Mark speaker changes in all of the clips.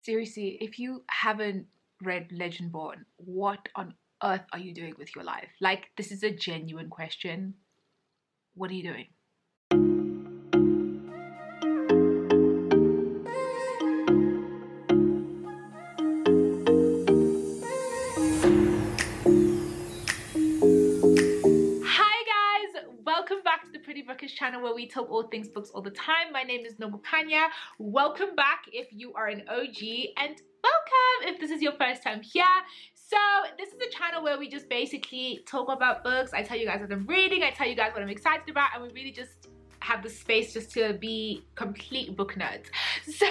Speaker 1: seriously, if you haven't read Legendborn, what on earth are you doing with your life? Like, this is a genuine question. What are you doing? Welcome back to the Pretty Bookish channel, where we talk all things books all the time. My name is Nobi. Welcome back if you are an OG, and welcome if this is your first time here. So this is a channel where we just basically talk about books. I tell you guys what I'm reading, I tell you guys what I'm excited about, and we really just have the space just to be complete book nerds. So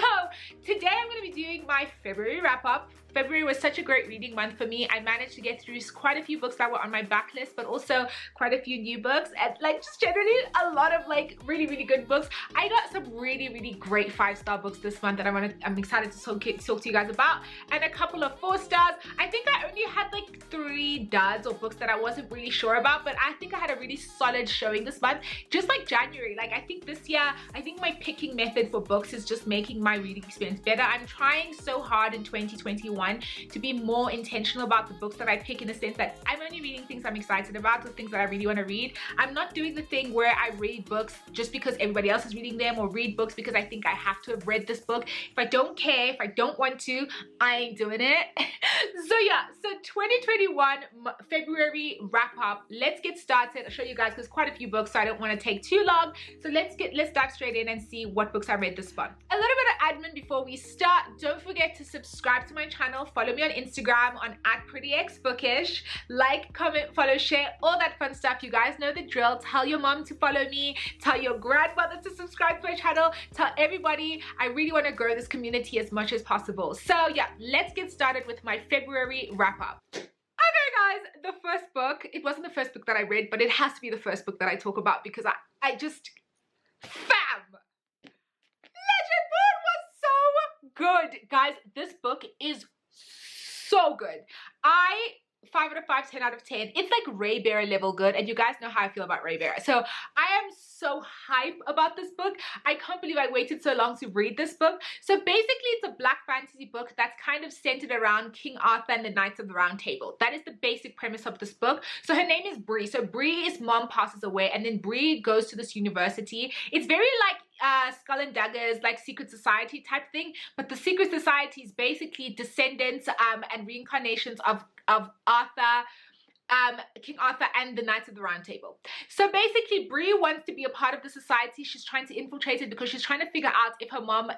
Speaker 1: today I'm going to be doing my February wrap up. February was such a great reading month for me. I managed to get through quite a few books that were on my backlist, but also quite a few new books, and like just generally a lot of like really good books. I got some really great 5-star books this month that I'm excited to talk to you guys about, and a couple of 4 stars. I think I only had like 3 duds or books that I wasn't really sure about, but I think I had a really solid showing this month, just like January. Like, I think this year, I think my picking method for books is just making my reading experience better. I'm trying so hard in 2021 to be more intentional about the books that I pick, in the sense that I'm only reading things I'm excited about, or things that I really want to read. I'm not doing the thing where I read books just because everybody else is reading them, or read books because I think I have to have read this book. If I don't care, if I don't want to, I ain't doing it. So yeah, so 2021 February wrap up. Let's get started. I'll show you guys, because quite a few books, so I don't want to take too long. So let's dive straight in and see what books I read this month. A little bit of admin before we start. Don't forget to subscribe to my channel. Follow me on Instagram on @PrettyXBookish. Like, comment, follow, share, all that fun stuff. You guys know the drill. Tell your mom to follow me. Tell your grandmother to subscribe to my channel. Tell everybody. I really want to grow this community as much as possible. So yeah, let's get started with my February wrap up. Okay guys, the first book, it wasn't the first book that I read, but it has to be the first book that I talk about, because I just, fam! Legendborn was so good. Guys, this book is so good. 5 out of 5, 10 out of 10. It's like Ray Bearer level good, and you guys know how I feel about Ray Bearer. So I am so hype about this book. I can't believe I waited so long to read this book. So basically, it's a black fantasy book that's kind of centered around King Arthur and the Knights of the Round Table. That is the basic premise of this book. So her name is Bree. So Bree's mom passes away, and then Bree goes to this university. It's very like Skull and Daggers, like secret society type thing, but the secret society is basically descendants and reincarnations of Arthur, King Arthur and the Knights of the Round Table. So basically, Bree wants to be a part of the society. She's trying to infiltrate it because she's trying to figure out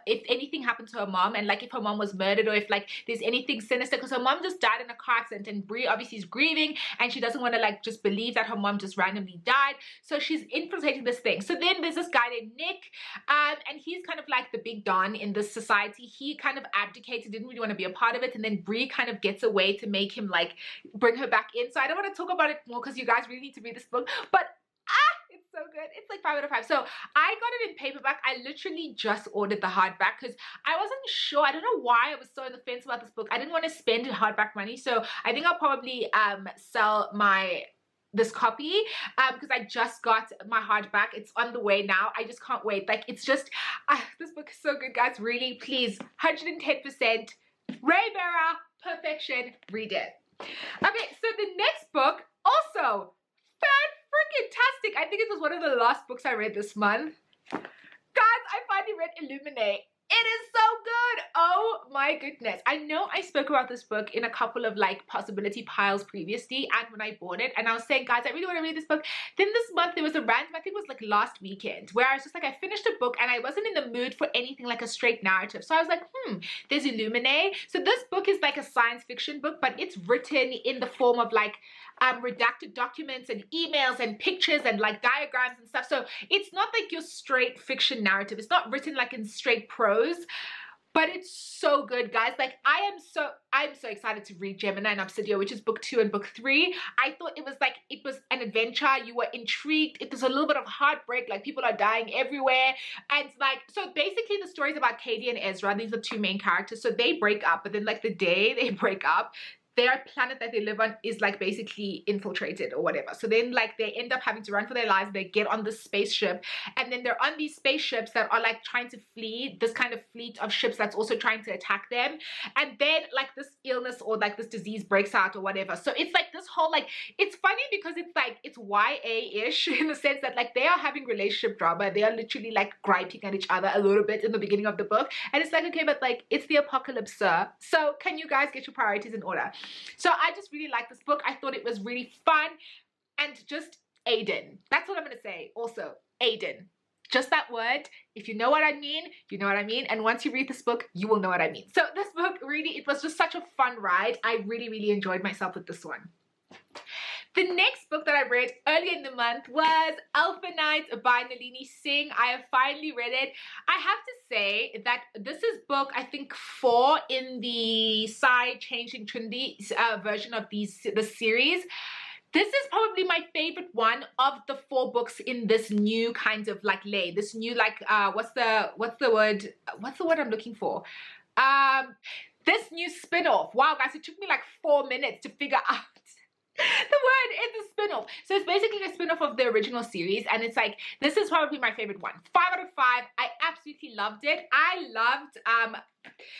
Speaker 1: if anything happened to her mom, and like if her mom was murdered, or if like there's anything sinister, because her mom just died in a car accident, and Bree obviously is grieving, and she doesn't want to like just believe that her mom just randomly died. So she's infiltrating this thing. So then there's this guy named Nick, and he's kind of like the big don in this society. He kind of abdicated, didn't really want to be a part of it, and then Bree kind of gets away to make him like bring her back in. So I don't want to talk about it more, because you guys really need to read this book, but it's so good. It's like 5 out of 5. So I got it in paperback. I literally just ordered the hardback because I wasn't sure. I don't know why I was so on the fence about this book. I didn't want to spend hardback money, so I think I'll probably sell this copy because I just got my hardback. It's on the way now. I just can't wait. Like, it's just this book is so good, guys. Really, please, 110%. Ray Bearer, perfection. Read it. Okay, so the next book, also fan-freaking-tastic. I think it was one of the last books I read this month. Guys, I finally read Illuminae. It is so good. Oh my goodness. I know I spoke about this book in a couple of like possibility piles previously, and when I bought it, and I was saying, guys, I really want to read this book. Then this month there was a random, I think it was like last weekend, where I was just like, I finished a book and I wasn't in the mood for anything like a straight narrative. So I was like, there's Illuminae. So this book is like a science fiction book, but it's written in the form of like redacted documents and emails and pictures and like diagrams and stuff. So it's not like your straight fiction narrative. It's not written like in straight prose, but it's so good, guys. Like, I'm so excited to read Gemini and Obsidio, which is book 2 and book 3. I thought it was an adventure. You were intrigued. It was a little bit of heartbreak, like people are dying everywhere. And like, so basically the story is about Katie and Ezra. These are 2 main characters. So they break up, but then like the day they break up, their planet that they live on is like basically infiltrated or whatever. So then like they end up having to run for their lives. They get on this spaceship, and then they're on these spaceships that are like trying to flee this kind of fleet of ships that's also trying to attack them. And then like this illness or like this disease breaks out or whatever. So it's like this whole like, it's funny because it's like it's YA-ish in the sense that like they are having relationship drama. They are literally like griping at each other a little bit in the beginning of the book, and it's like, okay, but like it's the apocalypse, sir, so can you guys get your priorities in order? So I just really like this book. I thought it was really fun, and just Aiden, that's what I'm gonna say. Also Aiden, just that word, if you know what I mean, you know what I mean. And once you read this book, you will know what I mean. So this book really, it was just such a fun ride. I really enjoyed myself with this one. The next book that I read earlier in the month was Alpha Night by Nalini Singh. I have finally read it. I have to say that this is book, I think, 4 in the Sai Changing Trinity version of the series. This is probably my favorite one of the 4 books in this new kind of like lay. This new like what's the word I'm looking for? This new spin-off. Wow, guys, it took me like 4 minutes to figure out the word. Is a spin-off. So it's basically a spin-off of the original series, and it's like, this is probably my favorite one. 5 out of 5. I absolutely loved it. I loved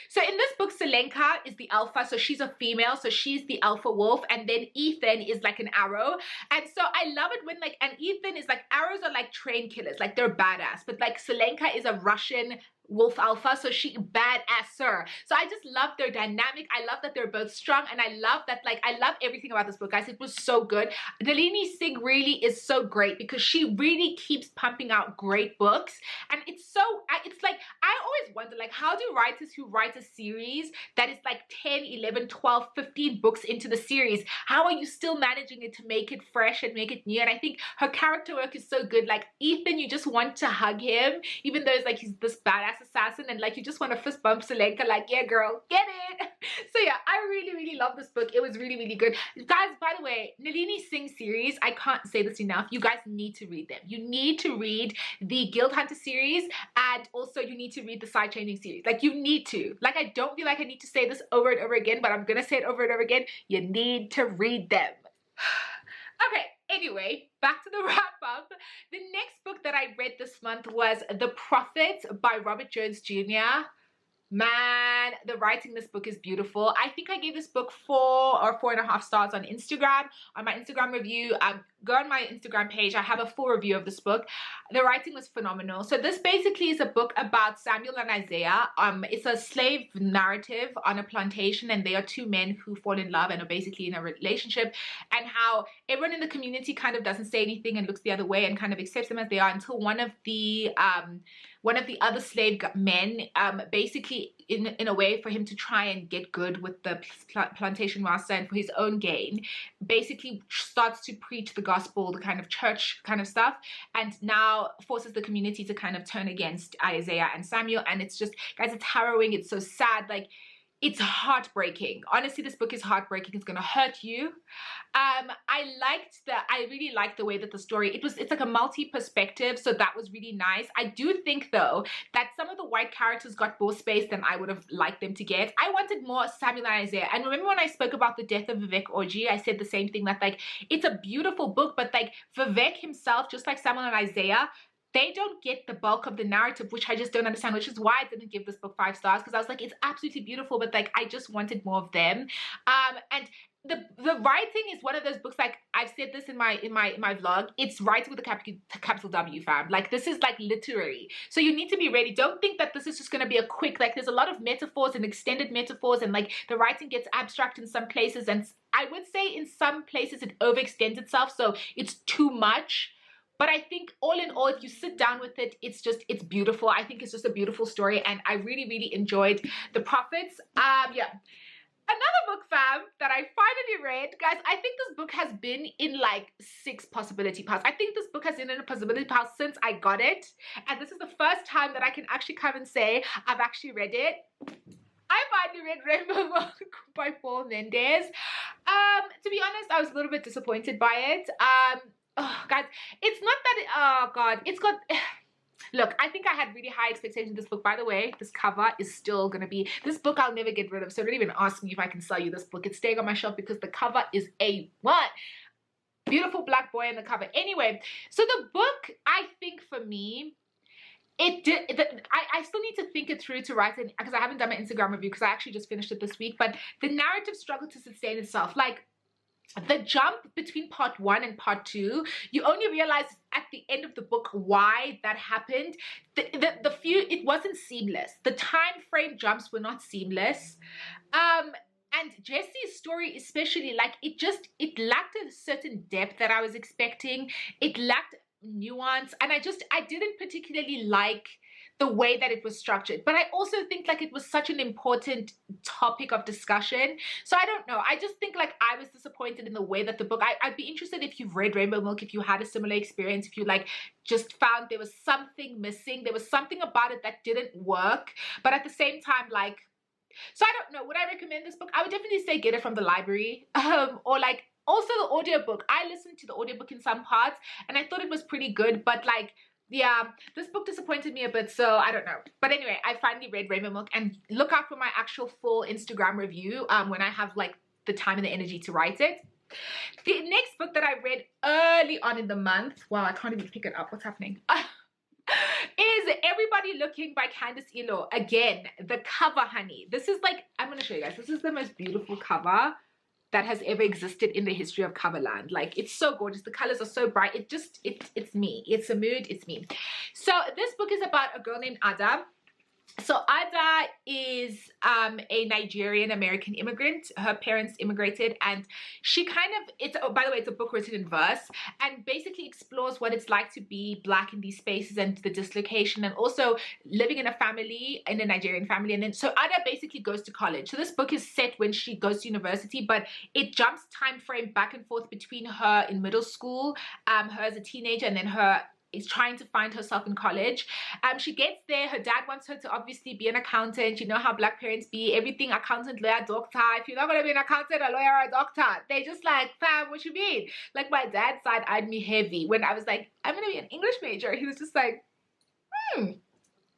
Speaker 1: so in this book, Selenka is the alpha, so she's a female, so she's the alpha wolf, and then Ethan is like an arrow. And so I love it when like, and Ethan is like, arrows are like train killers, like they're badass, but like Selenka is a Russian wolf alpha, so she badasser. So I just love their dynamic. I love that they're both strong, and I love that, like, I love everything about this book, guys. It was so good. Nalini Singh really is so great because she really keeps pumping out great books, and it's so, it's like, I always wonder, like, how do writers who write a series that is like 10, 11, 12, 15 books into the series, how are you still managing it to make it fresh and make it new? And I think her character work is so good. Like Ethan, you just want to hug him, even though it's like he's this badass assassin, and like you just want to fist bump Selenka, like, yeah girl, get it. So yeah, I really love this book. It was really good, guys. By the way, Nalini Singh series, I can't say this enough, you guys need to read them. You need to read the Guild Hunter series, and also you need to read the Side Changing series. Like, you need to, like, I don't feel like I need to say this over and over again, but I'm gonna say it over and over again. You need to read them. Okay, anyway, back to the wrap up. The next book that I read this month was The Prophet by Robert Jones Jr. Man, the writing in this book is beautiful. I think I gave this book 4 or 4.5 stars on Instagram, on my Instagram review. Go on my Instagram page. I have a full review of this book. The writing was phenomenal. So this basically is a book about Samuel and Isaiah. It's a slave narrative on a plantation, and they are 2 men who fall in love and are basically in a relationship, and how everyone in the community kind of doesn't say anything and looks the other way and kind of accepts them as they are, until one of the other slave men, basically in a way for him to try and get good with the plantation master and for his own gain, basically starts to preach the gospel, the kind of church kind of stuff, and now forces the community to kind of turn against Isaiah and Samuel. And it's just, guys, it's harrowing. It's so sad. Like, it's heartbreaking. Honestly, this book is heartbreaking. It's gonna hurt you. I really liked the way that the story, it's like a multi-perspective, so that was really nice. I do think though that some of the white characters got more space than I would have liked them to get. I wanted more Samuel and Isaiah. And remember when I spoke about the death of Vivek Orji, I said the same thing, that like, it's a beautiful book, but like Vivek himself, just like Samuel and Isaiah, they don't get the bulk of the narrative, which I just don't understand, which is why I didn't give this book 5 stars, because I was like, it's absolutely beautiful, but like, I just wanted more of them. And the writing is one of those books, like I've said this in my vlog, it's writing with a capital W, fam. Like, this is like literary, so you need to be ready. Don't think that this is just going to be a quick, like, there's a lot of metaphors and extended metaphors, and like the writing gets abstract in some places, and I would say in some places it overextends itself, so it's too much. But I think all in all, if you sit down with it, it's beautiful. I think it's just a beautiful story, and I really enjoyed The Prophets. Yeah. Another book, fam, that I finally read, guys, I think this book has been in like 6 possibility piles. I think this book has been in a possibility pile since I got it, and this is the first time that I can actually come and say I've actually read it. I finally read Rainfall by Paul Mendes. To be honest, I was a little bit disappointed by it. Oh, guys, it's not that oh god, it's got look, I think I had really high expectations of this book. By the way, this cover is still going to be, this book I'll never get rid of. So don't even ask me if I can sell you this book. It's staying on my shelf because the cover is A1. Beautiful black boy in the cover. Anyway, so the book, I think for me, I still need to think it through to write it because I haven't done my Instagram review because I actually just finished it this week. But the narrative struggled to sustain itself. Like, the jump between part 1 and part 2, you only realize at the end of the book why that happened. It wasn't seamless. The time frame jumps were not seamless. And Jesse's story especially, like, it lacked a certain depth that I was expecting. It lacked nuance, and I didn't particularly like the way that it was structured. But I also think like it was such an important topic of discussion. So I don't know. I just think like I was disappointed in the way that the book, I'd be interested if you've read Rainbow Milk, if you had a similar experience, if you like just found there was something missing. There was something about it that didn't work. But at the same time, like, so I don't know. Would I recommend this book? I would definitely say get it from the library. Or like also the audiobook. I listened to the audiobook in some parts and I thought it was pretty good, but like, yeah, this book disappointed me a bit, so I don't know. But anyway, I finally read Rainbow Milk, and look out for my actual full Instagram review when I have like the time and the energy to write it. The next book that I read early on in the month, wow, I can't even pick it up. What's happening? Is Everybody Looking by Candice Elo. Again, the cover, honey. This is like, I'm going to show you guys. This is the most beautiful cover that has ever existed in the history of coverland. Like, it's so gorgeous. The colors are so bright. It's me. It's a mood. It's me. So this book is about a girl named Ada. So Ada is a Nigerian American immigrant. Her parents immigrated, and she kind of, by the way, it's a book written in verse, and basically explores what it's like to be Black in these spaces and the dislocation, and also living in a Nigerian family. And then so Ada basically goes to college. So this book is set when she goes to university, but it jumps time frame back and forth between her in middle school, her as a teenager, and then her is trying to find herself in college. She gets there. Her dad wants her to obviously be an accountant. You know how Black parents be. Everything accountant, lawyer, doctor. If you're not going to be an accountant, a lawyer, or a doctor, they just like, fam, what you mean? Like, my dad's side eyed me heavy when I was like, I'm going to be an English major. He was just like,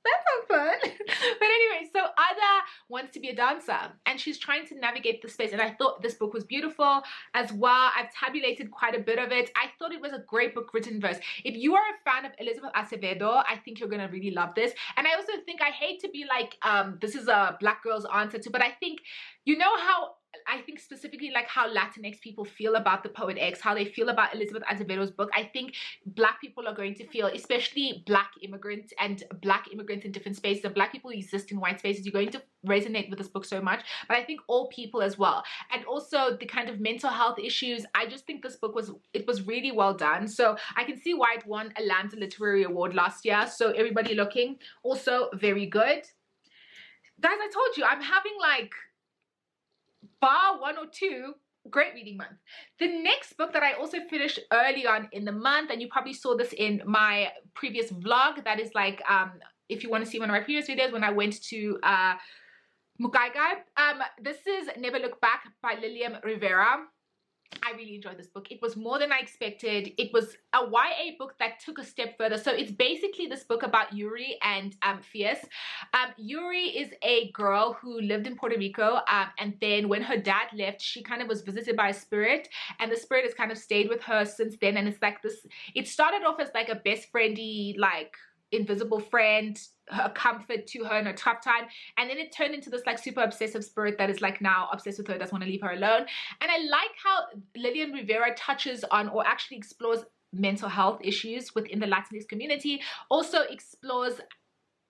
Speaker 1: that sounds fun. But anyway, so Ada wants to be a dancer and she's trying to navigate the space, and I thought this book was beautiful as well. I've tabulated quite a bit of it. I thought it was a great book written in verse. If you are a fan of Elizabeth Acevedo, I think you're gonna really love this. And I also think, I hate to be like this is a Black girl's answer to, but I think, you know how I think specifically like how Latinx people feel about the Poet X, how they feel about Elizabeth Acevedo's book. I think Black people are going to feel, especially Black immigrants and Black immigrants in different spaces, and Black people who exist in white spaces, you're going to resonate with this book so much. But I think all people as well, and also the kind of mental health issues. I just think this book was really well done. So I can see why it won a Lambda Literary Award last year. So Everybody Looking, also very good. Guys, I told you I'm having like bar 1 or 2 great reading month. The next book that I also finished early on in the month, and you probably saw this in my previous vlog, that is like if you want to see one of my previous videos when I went to Mukaigai, this is Never Look Back by Lilian Rivera. I really enjoyed this book. It was more than I expected. It was a YA book that took a step further. So it's basically this book about Yuri and Fierce. Yuri is a girl who lived in Puerto Rico, and then when her dad left, she kind of was visited by a spirit, and the spirit has kind of stayed with her since then. And it's like this, it started off as like a best friendly, like invisible friend, her comfort to her in a tough time, and then it turned into this like super obsessive spirit that is like now obsessed with her, doesn't want to leave her alone. And I like how Lilian Rivera touches on, or actually explores, mental health issues within the Latinx community, also explores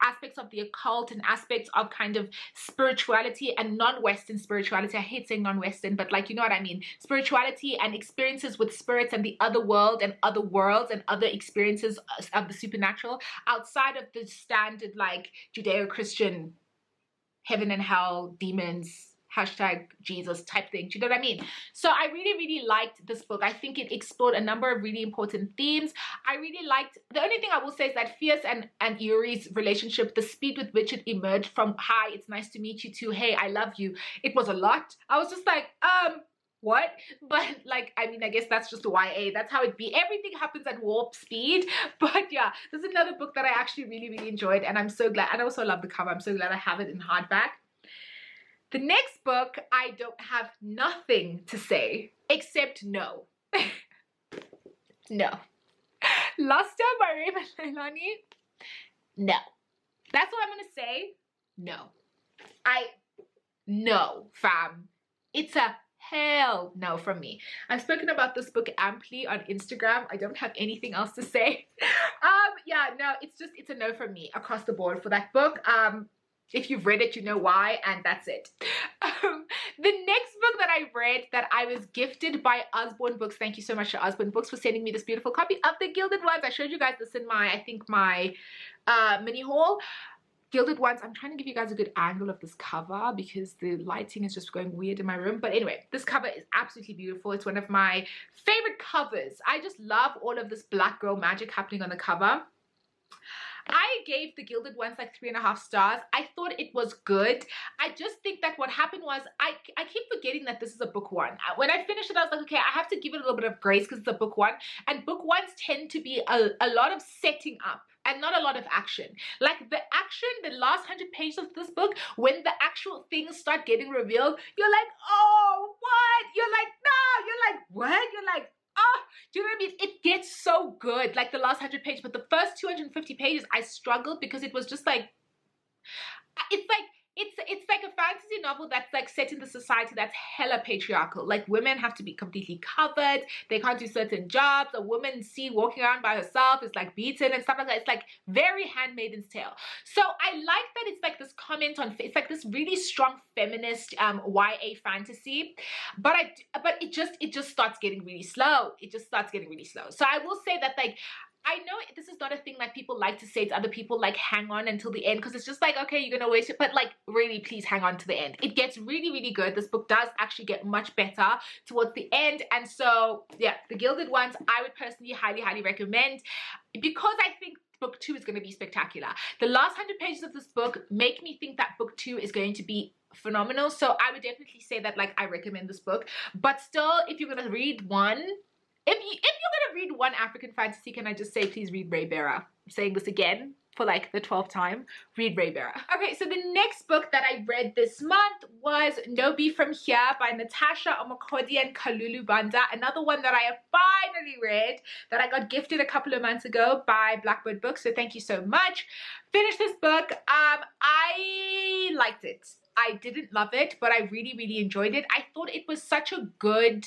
Speaker 1: aspects of the occult and aspects of kind of spirituality and non-Western spirituality. I hate saying non-Western, but like, you know what I mean, spirituality and experiences with spirits and the other world and other worlds and other experiences of the supernatural outside of the standard like Judeo-Christian heaven and hell, demons, hashtag Jesus type thing. Do you know what I mean? So I really, really liked this book. I think it explored a number of really important themes. I really liked, the only thing I will say is that Fierce and Yuri's relationship, the speed with which it emerged from, hi, it's nice to meet you, to, hey, I love you, it was a lot. I was just like, what? But like, I mean, I guess that's just a YA. That's how it be. Everything happens at warp speed. But yeah, this is another book that I actually really, really enjoyed, and I'm so glad. And I also love the cover. I'm so glad I have it in hardback. The next book, I don't have nothing to say except no. No. Luster by Rainfall. No. That's what I'm gonna say. No. No, fam. It's a hell no from me. I've spoken about this book amply on Instagram. I don't have anything else to say. Yeah, no, it's a no from me across the board for that book. If you've read it, you know why, and that's it. The next book that I read that I was gifted by Osborne Books, thank you so much to Osborne Books for sending me this beautiful copy of the Gilded Words. I showed you guys this in my mini haul. Gilded Ones. I'm trying to give you guys a good angle of this cover because the lighting is just going weird in my room. But anyway, this cover is absolutely beautiful. It's one of my favorite covers. I just love all of this black girl magic happening on the cover. I gave the Gilded Ones like 3.5 stars. I thought it was good. I just think that what happened was I keep forgetting that this is a book one. When I finished it, I was like, okay, I have to give it a little bit of grace because it's a book one. And book ones tend to be a lot of setting up and not a lot of action. Like the action, the last 100 pages of this book, when the actual things start getting revealed, you're like, oh, what? You're like, no. You're like, what? You're like, oh, do you know what I mean? It gets so good, like the last 100 pages, but the first 250 pages, I struggled because it was just like, it's like a fantasy novel that's like set in the society that's hella patriarchal. Like women have to be completely covered. They can't do certain jobs. A woman seen walking around by herself is like beaten and stuff like that. It's like very Handmaid's Tale. So I like that it's like this comment on, it's like this really strong feminist YA fantasy. But it just starts getting really slow. It just starts getting really slow. So I will say that like, I know this is not a thing like people like to say to other people, like hang on until the end, because it's just like, okay, you're gonna waste it, but like really please hang on to the end. It gets really, really good. This book does actually get much better towards the end. And so yeah, the Gilded Ones, I would personally highly recommend, because I think book 2 is going to be spectacular. The last 100 pages of this book make me think that book 2 is going to be phenomenal. So I would definitely say that like I recommend this book. But still, if you're going to read one, if you're going to read one African fantasy, can I just say, please read Raybearer. I'm saying this again for like the 12th time. Read Raybearer. Okay, so the next book that I read this month was Nobi From Here by Natasha Omakodi and Kalulu Banda. Another one that I have finally read, that I got gifted a couple of months ago by Blackbird Books. So thank you so much. Finished this book. I liked it. I didn't love it, but I really enjoyed it. I thought it was such a good...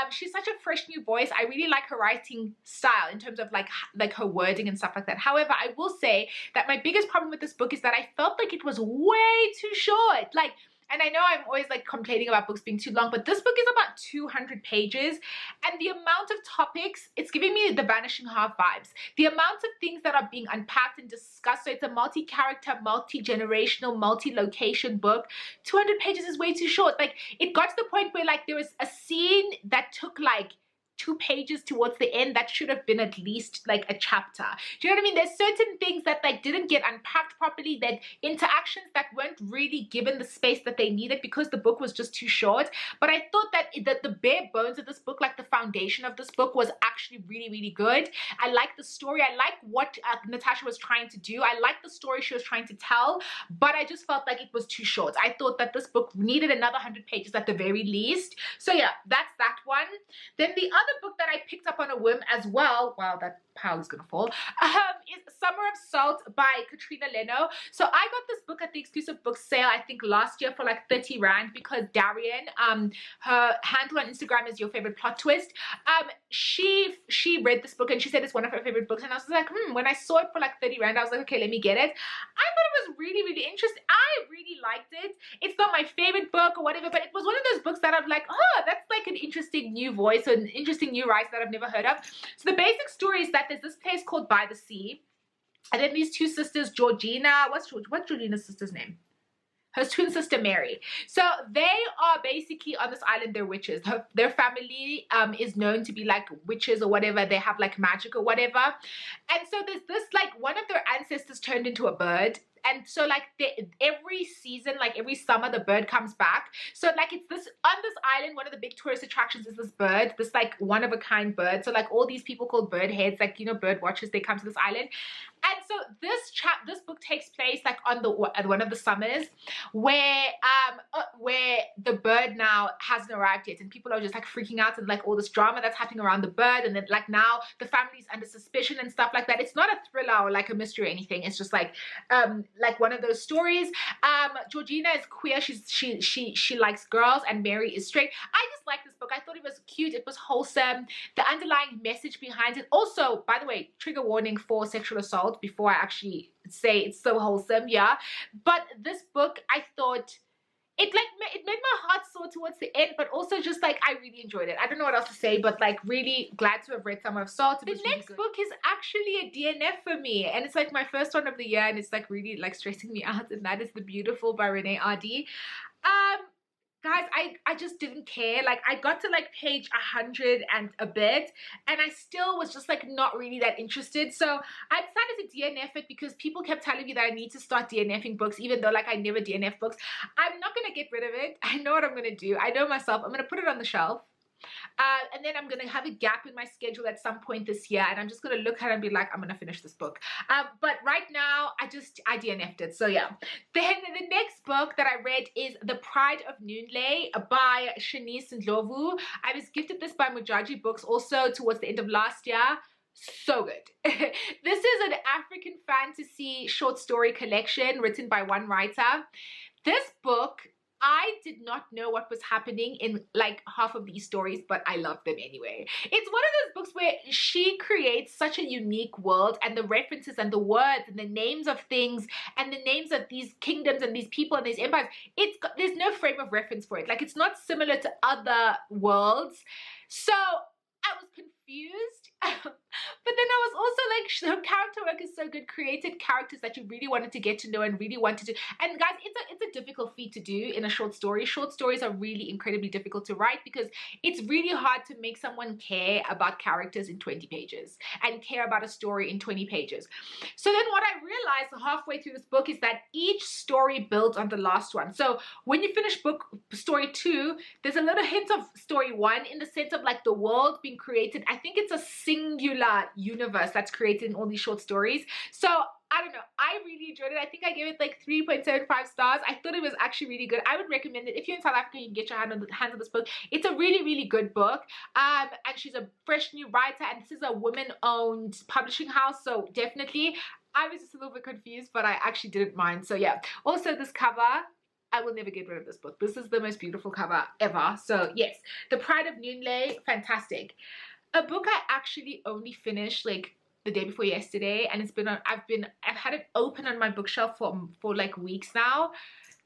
Speaker 1: she's such a fresh new voice. I really like her writing style in terms of like her wording and stuff like that. However, I will say that my biggest problem with this book is that I felt like it was way too short. Like, and I know I'm always like complaining about books being too long, but this book is about 200 pages, and the amount of topics, it's giving me the Vanishing Half vibes. The amount of things that are being unpacked and discussed, so it's a multi-character, multi-generational, multi-location book. 200 pages is way too short. Like, it got to the point where like there was a scene that took like 2 pages towards the end that should have been at least like a chapter. Do you know what I mean? There's certain things that like didn't get unpacked properly, that interactions that weren't really given the space that they needed because the book was just too short. But I thought that the bare bones of this book, like the foundation of this book, was actually really good. I like the story. I like what Natasha was trying to do. I like the story she was trying to tell, but I just felt like it was too short. I thought that this book needed another 100 pages at the very least. So yeah, that's that one. Then the other book that I picked up on a whim as well, wow, that pile is gonna fall, is Summer of Salt by Katrina Leno. So I got this book at the exclusive book sale, I think last year, for like 30 Rand, because Darian, her handle on Instagram is Your Favorite Plot Twist. She read this book and she said it's one of her favorite books, and I was like, when I saw it for like 30 Rand, I was like, okay, let me get it. I thought it was really interesting. I really liked it. It's not my favorite book or whatever, but it was one of those books that I'm like, oh, that's like an interesting new voice or an interesting new writer that I've never heard of. So the basic story is that there's this place called By the Sea, and then these two sisters, Georgina, what's Georgina's sister's name? Her twin sister Mary. So they are basically on this island. They're witches. Their family is known to be like witches or whatever. They have like magic or whatever. And so there's this, like, one of their ancestors turned into a bird, and so like every season, like every summer, the bird comes back. So like it's this on this island, one of the big tourist attractions is this bird, this like one of a kind bird. So like all these people called bird heads, like, you know, bird watchers, they come to this island. And so this book takes place like on at one of the summers where the bird now hasn't arrived yet, and people are just like freaking out, and like all this drama that's happening around the bird, and then like now the family's under suspicion and stuff like that. It's not a thriller or like a mystery or anything. It's just like one of those stories. Georgina is queer. She likes girls, and Mary is straight. I just like this book. I thought it was cute. It was wholesome. The underlying message behind it. Also, by the way, trigger warning for sexual assault before I actually say it's so wholesome, yeah. But this book, I thought it made my heart sore towards the end, but also just like I really enjoyed it. I don't know what else to say, but like really glad to have read Summer of Salt. The next book is actually a DNF for me, and it's like my first one of the year, and it's like really like stressing me out, and that is The Beautiful by Renee Ardi. Guys, I just didn't care. Like I got to like page 100 and a bit, and I still was just like not really that interested. So I decided to DNF it because people kept telling me that I need to start DNFing books, even though like I never DNF books. I'm not gonna get rid of it. I know what I'm gonna do. I know myself. I'm gonna put it on the shelf. And then I'm gonna have a gap in my schedule at some point this year, and I'm just gonna look at it and be like, I'm gonna finish this book. But right now I DNF'd it. So yeah. Then the next book that I read is The Pride of Noonley by Shanice Ndlovu. I was gifted this by Mujaji Books also towards the end of last year. So good. This is an African fantasy short story collection written by one writer. This book, I did not know what was happening in like half of these stories, but I love them anyway. It's one of those books where she creates such a unique world, and the references and the words and the names of things and the names of these kingdoms and these people and these empires, there's no frame of reference for it. Like it's not similar to other worlds. So I was confused. But then I was also like, her character work is so good, created characters that you really wanted to get to know and really wanted to. And guys, it's a difficult feat to do in a short story. Short stories are really incredibly difficult to write because it's really hard to make someone care about characters in 20 pages and care about a story in 20 pages. So then what I realized halfway through this book is that each story builds on the last one. So when you finish story 2, there's a little hint of story 1 in the sense of like the world being created. I think it's a singular universe that's created in all these short stories. So I don't know, I really enjoyed it. I think I gave it like 3.75 stars. I thought it was actually really good. I would recommend it. If you're in South Africa, you can get your hands on this book. It's a really, really good book. And she's a fresh new writer, and this is a woman-owned publishing house, so definitely. I was just a little bit confused, but I actually didn't mind. So yeah. Also, this cover, I will never get rid of this book. This is the most beautiful cover ever. So yes, The Pride of Noonley, fantastic. A book I actually only finished like the day before yesterday, and it's been on, I've had it open on my bookshelf for like weeks now.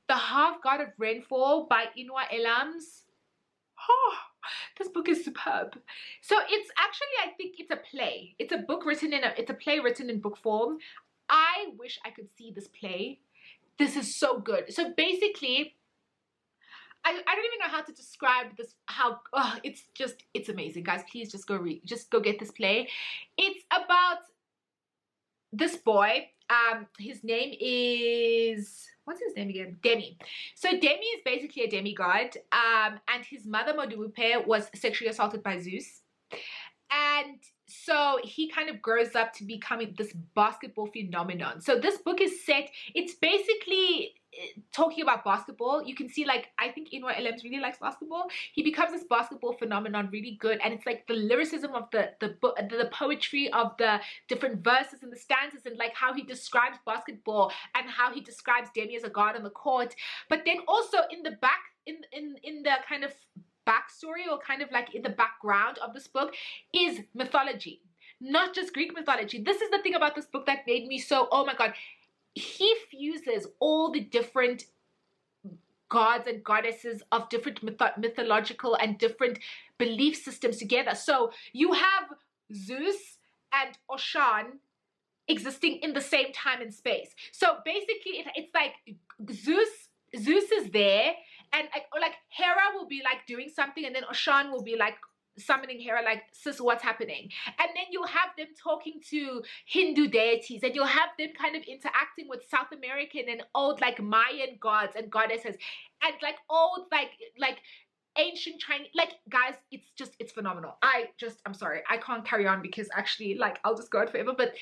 Speaker 1: The Half God of Rainfall by Inua Elams. Oh, this book is superb. So it's actually, I think it's a play. It's a book written it's a play written in book form. I wish I could see this play. This is so good. So basically, I don't even know how to describe this, it's amazing, guys. Please just go get this play. It's about this boy. His name is, what's his name again? Demi. So Demi is basically a demigod, and his mother Modupe was sexually assaulted by Zeus. And so he kind of grows up to becoming this basketball phenomenon. So this book is set, it's basically talking about basketball. You can see, like, I think Inua Elams really likes basketball. He becomes this basketball phenomenon really good, and it's like the lyricism of the poetry of the different verses and the stanzas, and like how he describes basketball and how he describes Demi as a god on the court. But then also in the back, in the kind of backstory, or kind of like in the background of this book, is mythology, not just Greek mythology. This is the thing about this book that made me so, oh my god, he fuses all the different gods and goddesses of different mythological and different belief systems together. So you have Zeus and Oshan existing in the same time and space. So basically it's like Zeus is there, and like Hera will be like doing something, and then Oshan will be like summoning Hera, like, sis, what's happening? And then you'll have them talking to Hindu deities, and you'll have them kind of interacting with South American and old like Mayan gods and goddesses, and like old like ancient Chinese, like, guys, it's phenomenal. I'm sorry, I can't carry on because actually, like, I'll just go on forever, but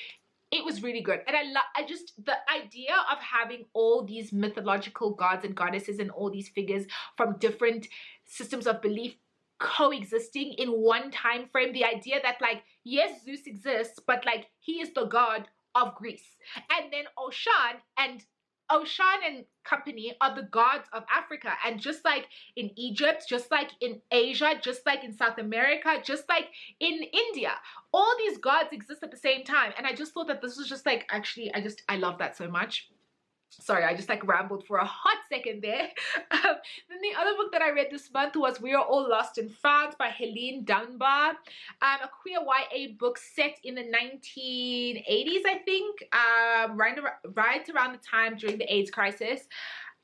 Speaker 1: it was really good. And I just, the idea of having all these mythological gods and goddesses and all these figures from different systems of belief coexisting in one time frame, the idea that, like, yes, Zeus exists, but like he is the god of Greece, and then Oshan and company are the gods of Africa. And just like in Egypt, just like in Asia, just like in South America, just like in India, all these gods exist at the same time. And I just thought that this was just like, actually, I love that so much. Sorry, I just like rambled for a hot second there. Then the other book that I read this month was We Are All Lost and Found by Helene Dunbar, a queer YA book set in the 1980s, I think, right around the time during the AIDS crisis.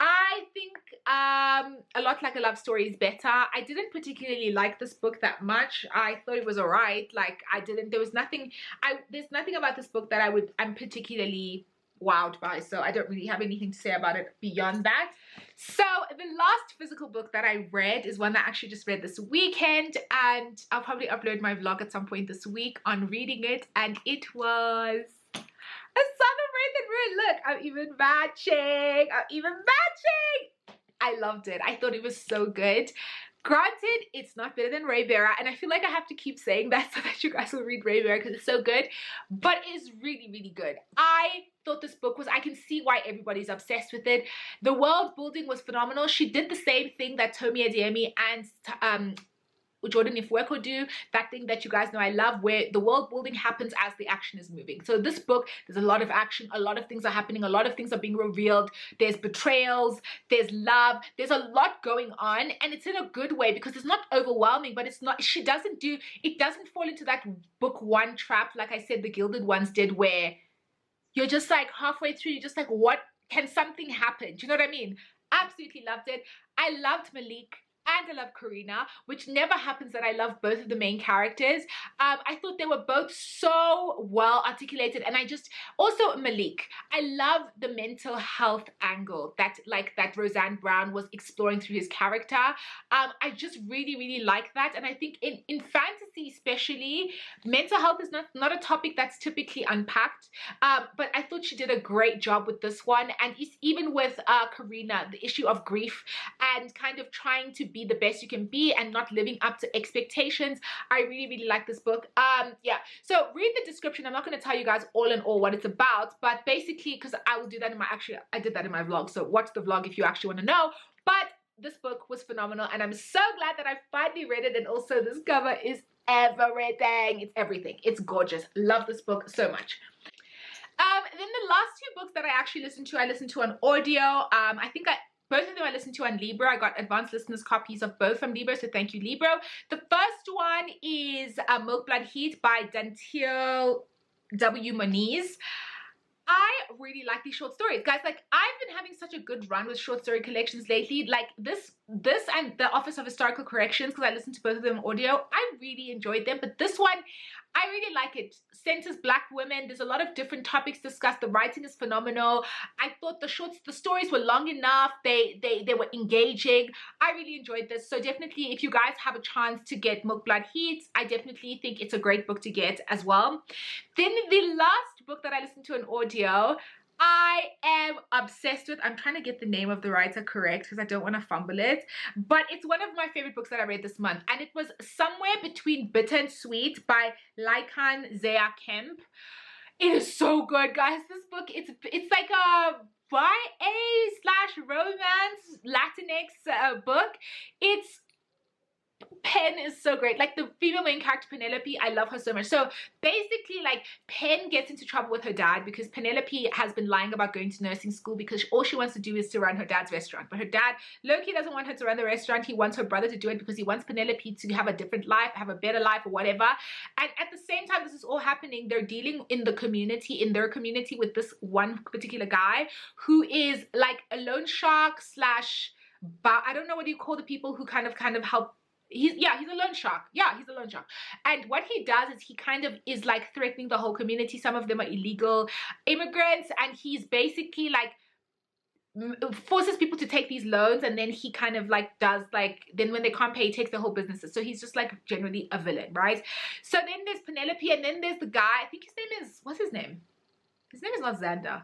Speaker 1: I think A Lot Like a Love Story is better. I didn't particularly like this book that much. I thought it was alright. Like, there's nothing about this book that I'm particularly wowed by, so I don't really have anything to say about it beyond that. So the last physical book that I read is one that I actually just read this weekend, and I'll probably upload my vlog at some point this week on reading it, and it was A Son of Wraith and Ruin. Look, I'm even matching. I loved it. I thought it was so good. Granted, it's not better than Raybera, and I feel like I have to keep saying that so that you guys will read Raybera because it's so good, but it is really, really good. I thought this book was, I can see why everybody's obsessed with it. The world building was phenomenal. She did the same thing that Tomi Adeyemi and Jordan Ifweko do, that thing that you guys know I love, where the world building happens as the action is moving. So this book, there's a lot of action, a lot of things are happening, a lot of things are being revealed, there's betrayals, there's love, there's a lot going on, and it's in a good way because it's not overwhelming, but it's not, it doesn't fall into that book one trap like I said the Gilded Ones did, where you're just like halfway through, you're just like, what, can something happen? Do you know what I mean? Absolutely loved it. I loved Malik and I love Karina, which never happens that I love both of the main characters. I thought they were both so well articulated, and I just, also Malik, I love the mental health angle that Roseanne Brown was exploring through his character. I just really, really like that, and I think in fantasy especially, mental health is not a topic that's typically unpacked, but I thought she did a great job with this one, and even with Karina, the issue of grief and kind of trying to be the best you can be and not living up to expectations. I really, really like this book. Yeah, so read the description. I'm not going to tell you guys all in all what it's about, but basically, because I will do that in my, actually I did that in my vlog, so watch the vlog if you actually want to know. But this book was phenomenal, and I'm so glad that I finally read it. And also this cover is everything. It's everything. It's gorgeous. Love this book so much. Then the last two books that I actually listened to on audio. Both of them I listened to on Libro. I got advanced listeners copies of both from Libro, so thank you, Libro. The first one is Milk Blood Heat by Dantiel W. Moniz. I really like these short stories, guys. Like, I've been having such a good run with short story collections lately. Like this and the Office of Historical Corrections, because I listened to both of them audio. I really enjoyed them, but this one, I really like it. Centers Black women. There's a lot of different topics discussed. The writing is phenomenal. I thought the stories were long enough. They were engaging. I really enjoyed this. So definitely, if you guys have a chance to get Milk Blood Heat, I definitely think it's a great book to get as well. Then the last book that I listened to in audio, I am obsessed with. I'm trying to get the name of the writer correct because I don't want to fumble it, but it's one of my favorite books that I read this month, and it was Somewhere Between Bitter and Sweet by Laikan Zaya Kemp. It is so good, guys. This book, it's like a YA/romance Latinx book. It's Pen is so great. Like, the female main character, Penelope, I love her so much. So basically, like, Pen gets into trouble with her dad because Penelope has been lying about going to nursing school because all she wants to do is to run her dad's restaurant. But her dad, Loki, doesn't want her to run the restaurant. He wants her brother to do it because he wants Penelope to have a different life, have a better life, or whatever. And at the same time this is all happening, they're dealing in their community with this one particular guy who is like a loan shark slash, I don't know what you call the people who kind of help He's a loan shark. Yeah, he's a loan shark. And what he does is he kind of is like threatening the whole community. Some of them are illegal immigrants, and he's basically like forces people to take these loans, and then he kind of like does like, then when they can't pay, he takes the whole businesses. So he's just like generally a villain, right? So then there's Penelope, and then there's the guy, I think his name is, what's his name? His name is not Xander.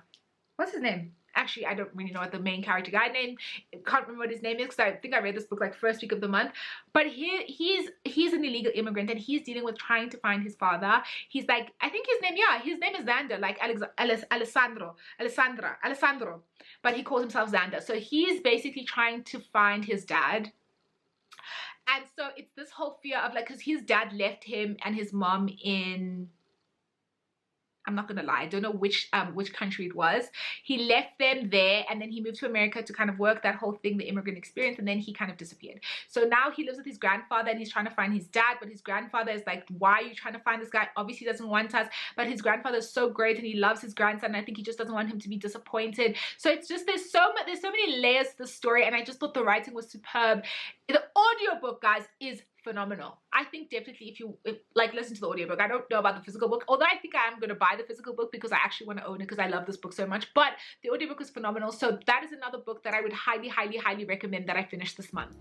Speaker 1: What's his name? Actually, I don't really know what the main character guy name, can't remember what his name is, because I think I read this book like first week of the month. But he's an illegal immigrant, and he's dealing with trying to find his father. He's like, I think his name is Xander, like Alessandro, but he calls himself Xander. So he's basically trying to find his dad. And so it's this whole fear of like, because his dad left him and his mom in, I'm not gonna lie, I don't know which country it was. He left them there, and then he moved to America to kind of work that whole thing, the immigrant experience, and then he kind of disappeared. So now he lives with his grandfather, and he's trying to find his dad, but his grandfather is like, why are you trying to find this guy? Obviously he doesn't want us, but his grandfather is so great, and he loves his grandson, and I think he just doesn't want him to be disappointed. So it's just, there's so many layers to the story, and I just thought the writing was superb. The audiobook, guys, is phenomenal. I think definitely if you like listen to the audiobook, I don't know about the physical book, although I think I am going to buy the physical book because I actually want to own it because I love this book so much. But the audiobook is phenomenal. So that is another book that I would highly recommend that I finish this month.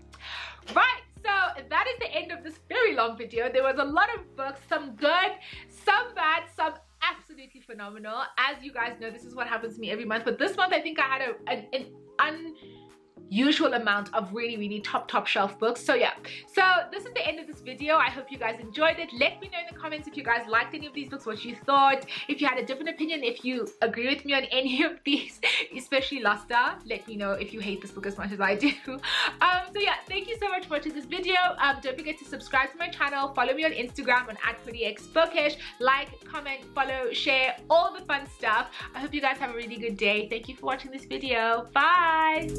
Speaker 1: Right, so that is the end of this very long video. There was a lot of books, some good, some bad, some absolutely phenomenal. As you guys know, this is what happens to me every month, but this month I think I had an unusual amount of really top shelf books. So yeah, so this is the end of this video. I hope you guys enjoyed it. Let me know in the comments if you guys liked any of these books, what you thought, if you had a different opinion, if you agree with me on any of these, especially Luster. Let me know if you hate this book as much as I do. So yeah, thank you so much for watching this video. Don't forget to subscribe to my channel, follow me on Instagram on @prettyxbookish, like, comment, follow, share, all the fun stuff. I hope you guys have a really good day. Thank you for watching this video. Bye.